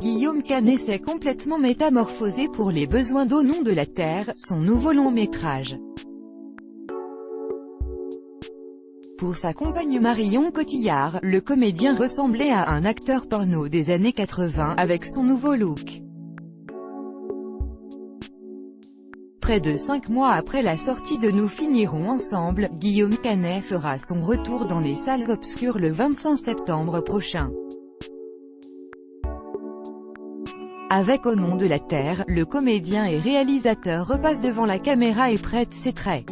Guillaume Canet s'est complètement métamorphosé pour les besoins d'Au nom de la Terre, son nouveau long-métrage. Pour sa compagne Marion Cotillard, le comédien ressemblait à un acteur porno des années 80 avec son nouveau look. Près de 5 mois après la sortie de Nous finirons ensemble, Guillaume Canet fera son retour dans les salles obscures le 25 septembre prochain. Avec Au nom de la Terre, le comédien et réalisateur repasse devant la caméra et prête ses traits.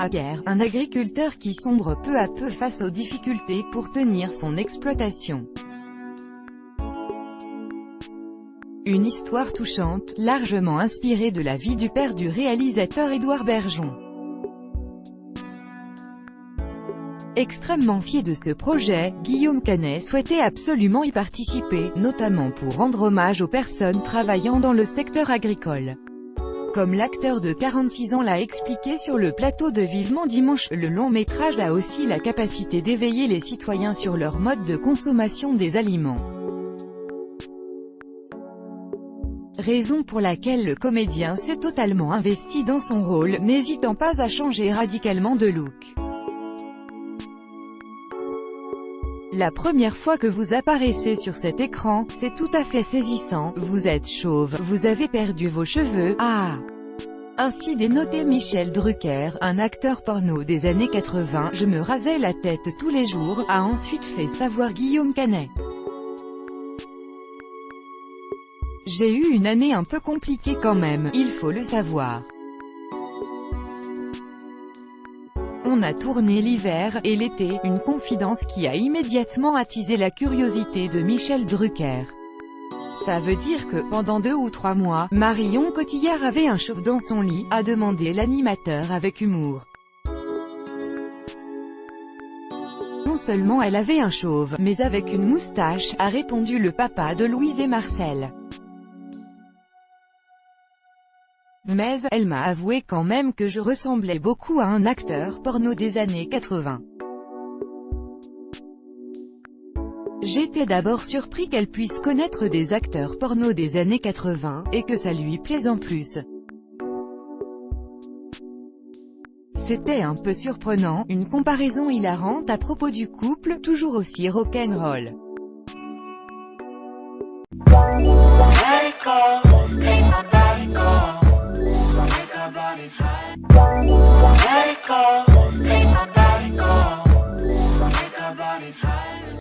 Pierre, un agriculteur qui sombre peu à peu face aux difficultés pour tenir son exploitation. Une histoire touchante, largement inspirée de la vie du père du réalisateur Édouard Bergeon. Extrêmement fier de ce projet, Guillaume Canet souhaitait absolument y participer, notamment pour rendre hommage aux personnes travaillant dans le secteur agricole. Comme l'acteur de 46 ans l'a expliqué sur le plateau de Vivement Dimanche, le long-métrage a aussi la capacité d'éveiller les citoyens sur leur mode de consommation des aliments. Raison pour laquelle le comédien s'est totalement investi dans son rôle, n'hésitant pas à changer radicalement de look. La première fois que vous apparaissez sur cet écran, c'est tout à fait saisissant, vous êtes chauve, vous avez perdu vos cheveux, ah! Ainsi dénotait Michel Drucker, un acteur porno des années 80, je me rasais la tête tous les jours, a ensuite fait savoir Guillaume Canet. J'ai eu une année un peu compliquée quand même, il faut le savoir. On a tourné l'hiver et l'été, une confidence qui a immédiatement attisé la curiosité de Michel Drucker. Ça veut dire que, pendant 2 ou 3 mois, Marion Cotillard avait un chauve dans son lit, a demandé l'animateur avec humour. Non seulement elle avait un chauve, mais avec une moustache, a répondu le papa de Louise et Marcel. Mais, elle m'a avoué quand même que je ressemblais beaucoup à un acteur porno des années 80. J'étais d'abord surpris qu'elle puisse connaître des acteurs porno des années 80, et que ça lui plaise en plus. C'était un peu surprenant, une comparaison hilarante à propos du couple, toujours aussi rock'n'roll. Let it go.